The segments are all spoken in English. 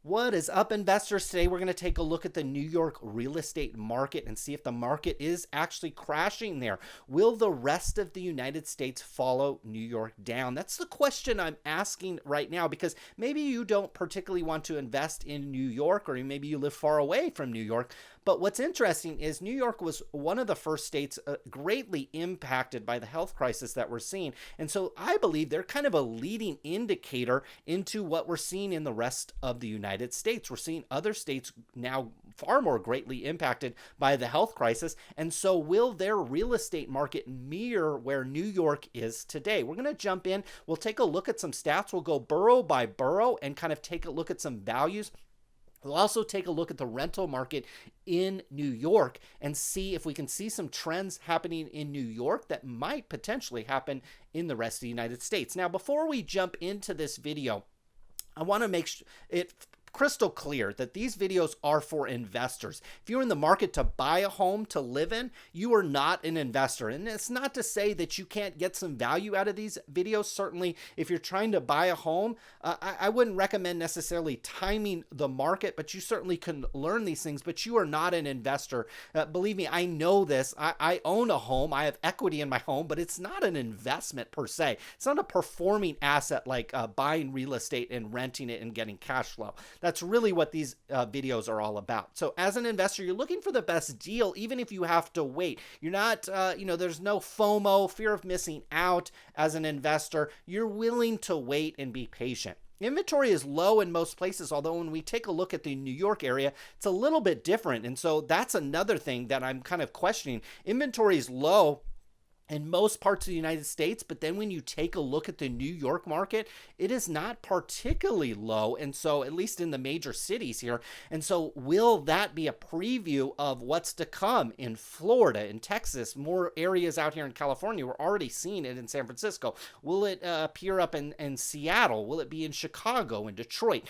What is up, investors? Today we're going to take a look at the New York real estate market and see if the market is actually crashing there. Will the rest of the United States follow New York down? That's the question I'm asking right now, because maybe you don't particularly want to invest in New York, or maybe you live far away from New York. But what's interesting is New York was one of the first states greatly impacted by the health crisis that we're seeing. And so I believe they're kind of a leading indicator into what we're seeing in the rest of the United States. We're seeing other states now far more greatly impacted by the health crisis. And so will their real estate market mirror where New York is today? We're going to jump in. We'll take a look at some stats. We'll go borough by borough and kind of take a look at some values. We'll also take a look at the rental market in New York and see if we can see some trends happening in New York that might potentially happen in the rest of the United States. Now, before we jump into this video, I want to make it crystal clear that these videos are for investors. If you're in the market to buy a home to live in, you are not an investor. And it's not to say that you can't get some value out of these videos. Certainly, if you're trying to buy a home, I wouldn't recommend necessarily timing the market, but you certainly can learn these things, but you are not an investor. Believe me, I know this. I own a home. I have equity in my home, but it's not an investment per se. It's not a performing asset like buying real estate and renting it and getting cash flow. That's really what these videos are all about. So as an investor, you're looking for the best deal, even if you have to wait. You're not, there's no FOMO, fear of missing out as an investor. You're willing to wait and be patient. Inventory is low in most places, although when we take a look at the New York area, it's a little bit different. And so that's another thing that I'm kind of questioning. Inventory is low in most parts of the United States, but then when you take a look at the New York market, it is not particularly low. And so, at least in the major cities here. And so, will that be a preview of what's to come in Florida, in Texas, more areas out here in California? We're already seeing it in San Francisco. Will it appear up in Seattle? Will it be in Chicago and Detroit?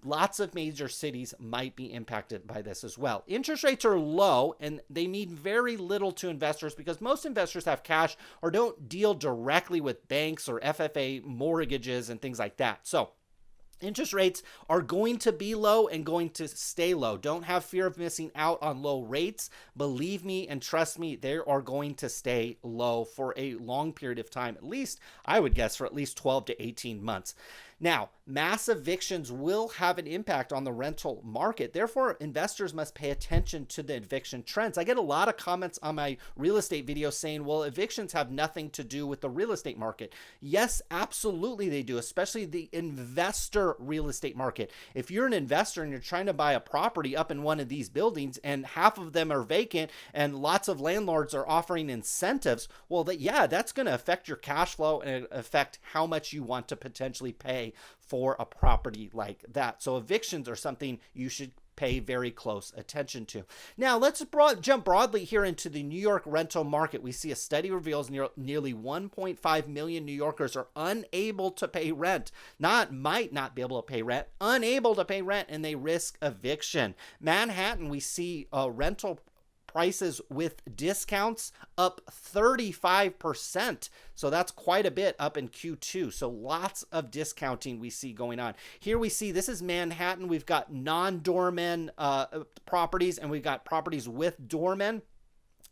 Lots of major cities might be impacted by this as well. Interest rates are low and they mean very little to investors because most investors have cash or don't deal directly with banks or FFA mortgages and things like that. So interest rates are going to be low and going to stay low. Don't have fear of missing out on low rates. Believe me and trust me, they are going to stay low for a long period of time, at least, I would guess, for at least 12 to 18 months. Now, mass evictions will have an impact on the rental market. Therefore, investors must pay attention to the eviction trends. I get a lot of comments on my real estate videos saying, well, evictions have nothing to do with the real estate market. Yes, absolutely they do, especially the investor real estate market. If you're an investor and you're trying to buy a property up in one of these buildings and half of them are vacant and lots of landlords are offering incentives, well, that's going to affect your cash flow and affect how much you want to potentially pay for a property like that. So evictions are something you should pay very close attention to. Now, let's jump broadly here into the New York rental market. We see a study reveals nearly 1.5 million New Yorkers are unable to pay rent. Might not be able to pay rent, unable to pay rent, and they risk eviction. Manhattan, we see rental prices with discounts up 35%. So that's quite a bit up in Q2. So lots of discounting we see going on. Here we see, this is Manhattan. We've got non-doorman properties and we've got properties with doormen.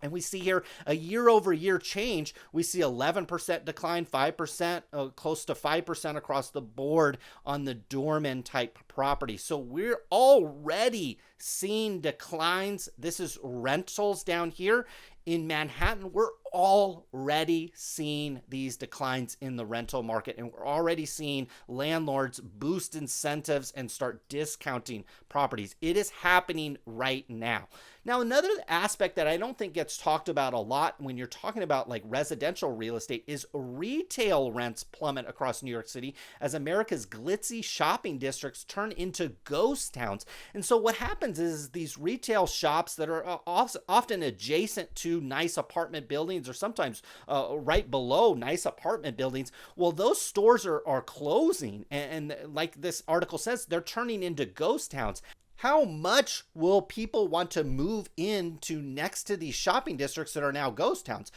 And we see here a year over year change. We see 11% decline, 5%, close to 5% across the board on the doorman type property. So we're already seeing declines. This is rentals down here in Manhattan. We're already seeing these declines in the rental market, and we're already seeing landlords boost incentives and start discounting properties. It is happening right now. Now, another aspect that I don't think gets talked about a lot when you're talking about like residential real estate is retail rents plummet across New York City as America's glitzy shopping districts turn into ghost towns. And so what happens is these retail shops that are often adjacent to nice apartment buildings or sometimes right below nice apartment buildings, well, those stores are closing. And like this article says, they're turning into ghost towns. How much will people want to move into next to these shopping districts that are now ghost towns?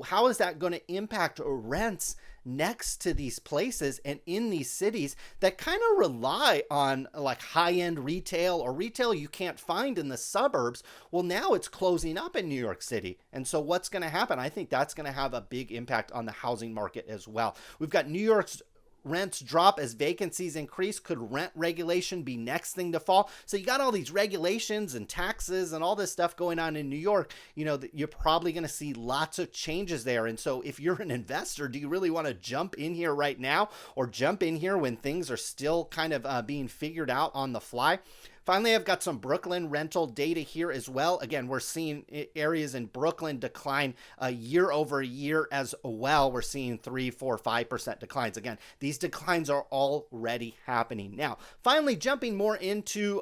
How is that going to impact rents next to these places and in these cities that kind of rely on like high-end retail or retail you can't find in the suburbs. Well, now it's closing up in New York City. And so what's going to happen? I think that's going to have a big impact on the housing market as well. We've got New York's rents drop as vacancies increase. Could rent regulation be next thing to fall? So you got all these regulations and taxes and all this stuff going on in New York. You know, you're probably going to see lots of changes there. And so if you're an investor, do you really want to jump in here right now or jump in here when things are still kind of being figured out on the fly? Finally, I've got some Brooklyn rental data here as well. Again, we're seeing areas in Brooklyn decline year over year as well. We're seeing 3, 4, 5% declines. Again, these declines are already happening. Now, finally, jumping more into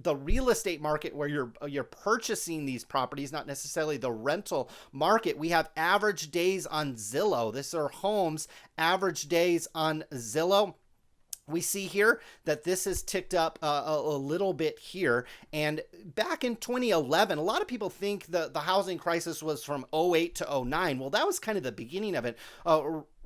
the real estate market where you're purchasing these properties, not necessarily the rental market. We have average days on Zillow. These are homes, average days on Zillow. We see here that this has ticked up a little bit here. And back in 2011, a lot of people think the housing crisis was from 08 to 09. Well, that was kind of the beginning of it.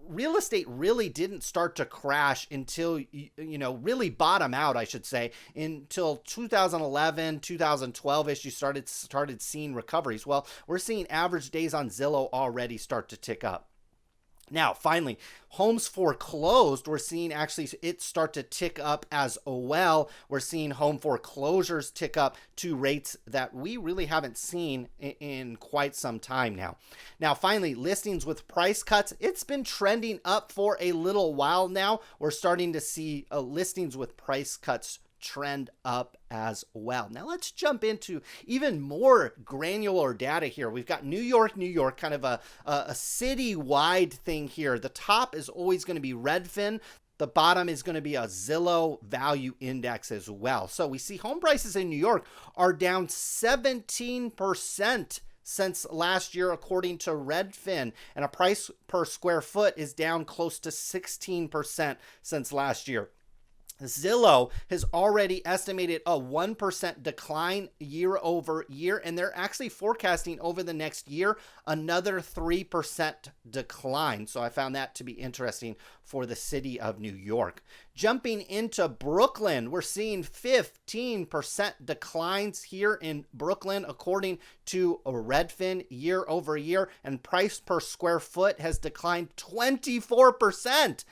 Real estate really didn't start to crash until, really bottom out, I should say, until 2011, 2012-ish, you started seeing recoveries. Well, we're seeing average days on Zillow already start to tick up. Now, finally, homes foreclosed, we're seeing actually it start to tick up as well. We're seeing home foreclosures tick up to rates that we really haven't seen in quite some time now. Now, finally, listings with price cuts. It's been trending up for a little while now. We're starting to see listings with price cuts trend up as well. Now let's jump into even more granular data here. We've got New York, kind of a citywide thing here. The top is always going to be Redfin. The bottom is going to be a Zillow value index as well. So we see home prices in New York are down 17% since last year, according to Redfin, and a price per square foot is down close to 16% since last year. Zillow has already estimated a 1% decline year over year, and they're actually forecasting over the next year another 3% decline. So I found that to be interesting for the city of New York. Jumping into Brooklyn, we're seeing 15% declines here in Brooklyn, according to Redfin year over year, and price per square foot has declined 24%.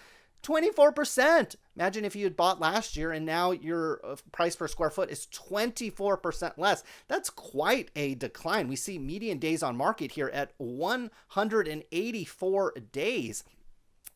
24%. Imagine if you had bought last year and now your price per square foot is 24% less. That's quite a decline. We see median days on market here at 184 days.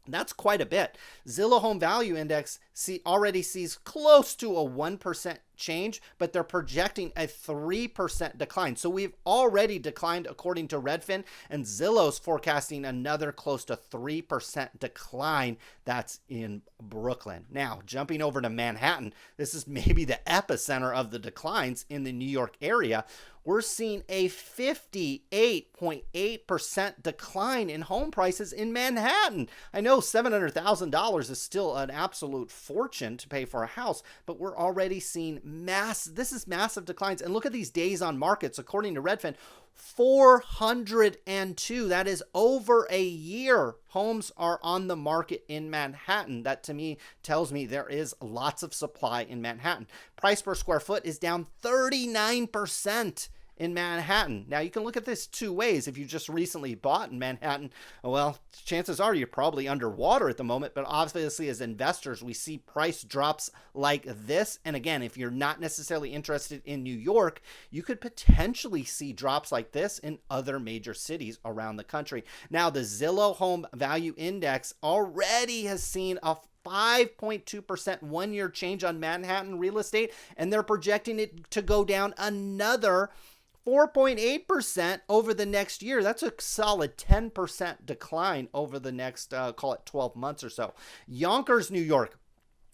That's quite a bit. Zillow Home Value Index already sees close to a 1% change, but they're projecting a 3% decline. So we've already declined according to Redfin, and Zillow's forecasting another close to 3% decline. That's in Brooklyn. Now, jumping over to Manhattan, this is maybe the epicenter of the declines in the New York area. We're seeing a 58.8% decline in home prices in Manhattan. I know $700,000 is still an absolute fortune to pay for a house, but we're already seeing massive declines. And look at these days on markets, according to Redfin, 402. That is over a year. Homes are on the market in Manhattan. That to me tells me there is lots of supply in Manhattan. Price per square foot is down 39% in Manhattan. Now you can look at this two ways. If you just recently bought in Manhattan, well, chances are you're probably underwater at the moment, but obviously as investors, we see price drops like this. And again, if you're not necessarily interested in New York, you could potentially see drops like this in other major cities around the country. Now, the Zillow Home Value Index already has seen a 5.2% one-year change on Manhattan real estate, and they're projecting it to go down another 4.8% over the next year. That's a solid 10% decline over the next, call it 12 months or so. Yonkers, New York.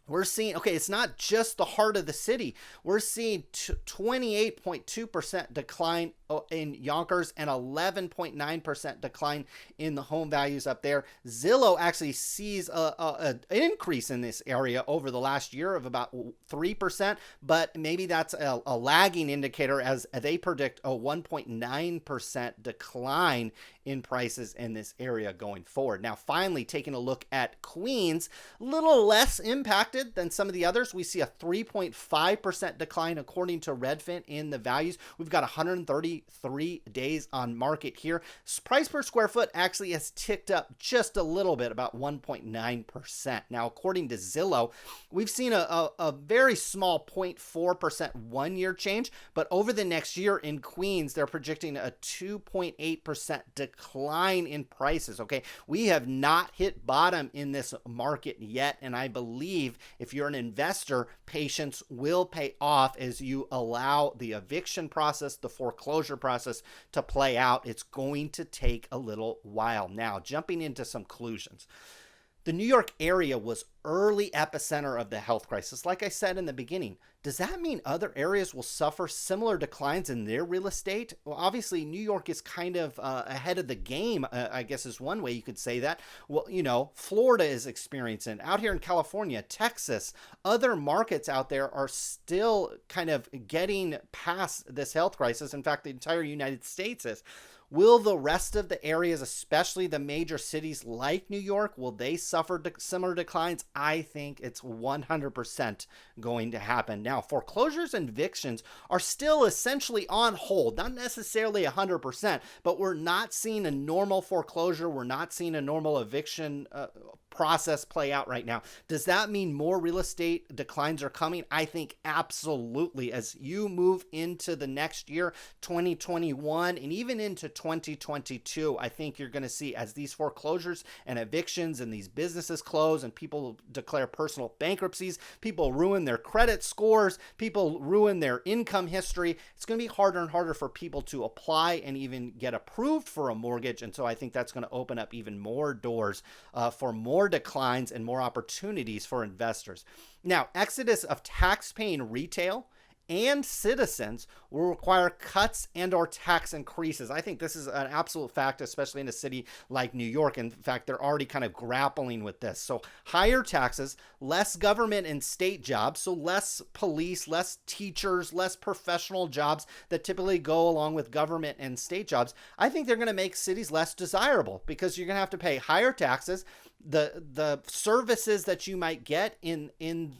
We're seeing, okay, it's not just the heart of the city. We're seeing 28.2% decline in Yonkers and 11.9% decline in the home values up there. Zillow actually sees an increase in this area over the last year of about 3%, but maybe that's a lagging indicator as they predict a 1.9% decline in prices in this area going forward. Now, finally, taking a look at Queens, a little less impacted than some of the others. We see a 3.5% decline according to Redfin in the values. We've got 133 days on market here. Price per square foot actually has ticked up just a little bit, about 1.9%. Now, according to Zillow, we've seen a very small 0.4% one-year change, but over the next year in Queens, they're projecting a 2.8% decline in prices. Okay, we have not hit bottom in this market yet, and I believe if you're an investor, patience will pay off as you allow the eviction process, the foreclosure process to play out. It's going to take a little while. Now, jumping into some conclusions. The New York area was early epicenter of the health crisis. Like I said in the beginning, does that mean other areas will suffer similar declines in their real estate? Well, obviously, New York is kind of ahead of the game, I guess is one way you could say that. Well, you know, Florida is experiencing, out here in California, Texas, other markets out there are still kind of getting past this health crisis. In fact, the entire United States is. Will the rest of the areas, especially the major cities like New York, will they suffer similar declines? I think it's 100% going to happen. Now, foreclosures and evictions are still essentially on hold, not necessarily 100%, but we're not seeing a normal foreclosure. We're not seeing a normal eviction process play out right now. Does that mean more real estate declines are coming? I think absolutely. As you move into the next year, 2021, and even into 2022, I think you're going to see, as these foreclosures and evictions and these businesses close and people declare personal bankruptcies, people ruin their credit scores, people ruin their income history. It's going to be harder and harder for people to apply and even get approved for a mortgage. And so I think that's going to open up even more doors for more declines and more opportunities for investors. Now, exodus of tax-paying retail and citizens will require cuts and or tax increases. I think this is an absolute fact, especially in a city like New York. In fact, they're already kind of grappling with this. So higher taxes, less government and state jobs, so less police, less teachers, less professional jobs that typically go along with government and state jobs. I think they're going to make cities less desirable because you're going to have to pay higher taxes. The services that you might get in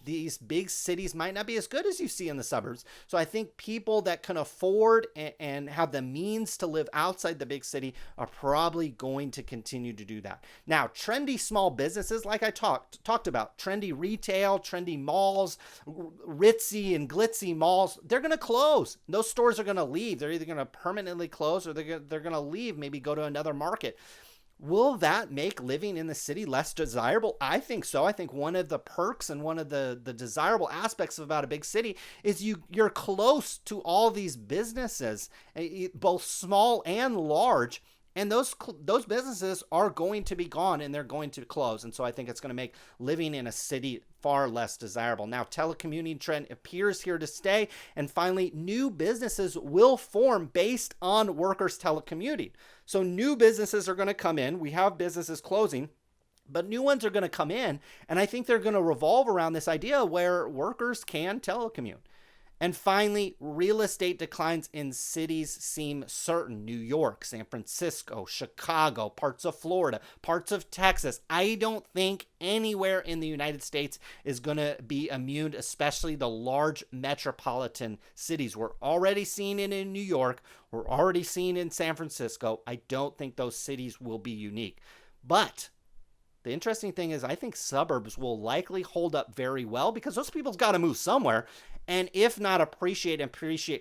these big cities might not be as good as you see in the suburbs. So I think people that can afford and have the means to live outside the big city are probably going to continue to do that. Now, trendy small businesses, like I talked about, trendy retail, trendy malls, ritzy and glitzy malls, they're going to close. Those stores are going to leave. They're either going to permanently close or they're going to leave, maybe go to another market. Will that make living in the city less desirable? I think so. I think one of the perks and one of the desirable aspects about a big city is you're close to all these businesses, both small and large. And those businesses are going to be gone and they're going to close. And so I think it's going to make living in a city far less desirable. Now, telecommuting trend appears here to stay. And finally, new businesses will form based on workers telecommuting. So new businesses are going to come in. We have businesses closing, but new ones are going to come in. And I think they're going to revolve around this idea where workers can telecommute. And finally, real estate declines in cities seem certain. New York, San Francisco, Chicago, parts of Florida, parts of Texas. I don't think anywhere in the United States is going to be immune, especially the large metropolitan cities. We're already seeing it in New York. We're already seeing it in San Francisco. I don't think those cities will be unique. But the interesting thing is I think suburbs will likely hold up very well because those people's got to move somewhere. And if not appreciate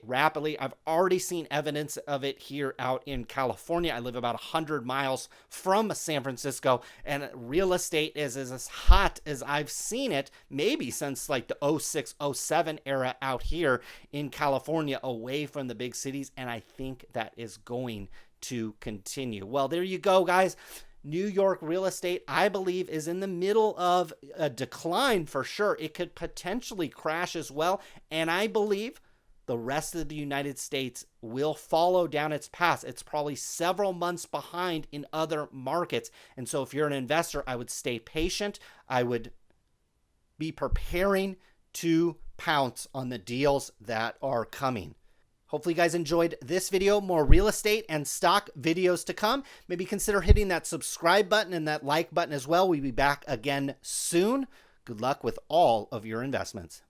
rapidly, I've already seen evidence of it here out in California. I live about 100 miles from San Francisco, and real estate is as hot as I've seen it, maybe since like the 06, 07 era out here in California, away from the big cities. And I think that is going to continue. Well, there you go, guys. New York real estate, I believe, is in the middle of a decline for sure. It could potentially crash as well. And I believe the rest of the United States will follow down its path. It's probably several months behind in other markets. And so if you're an investor, I would stay patient. I would be preparing to pounce on the deals that are coming. Hopefully you guys enjoyed this video. More real estate and stock videos to come. Maybe consider hitting that subscribe button and that like button as well. We'll be back again soon. Good luck with all of your investments.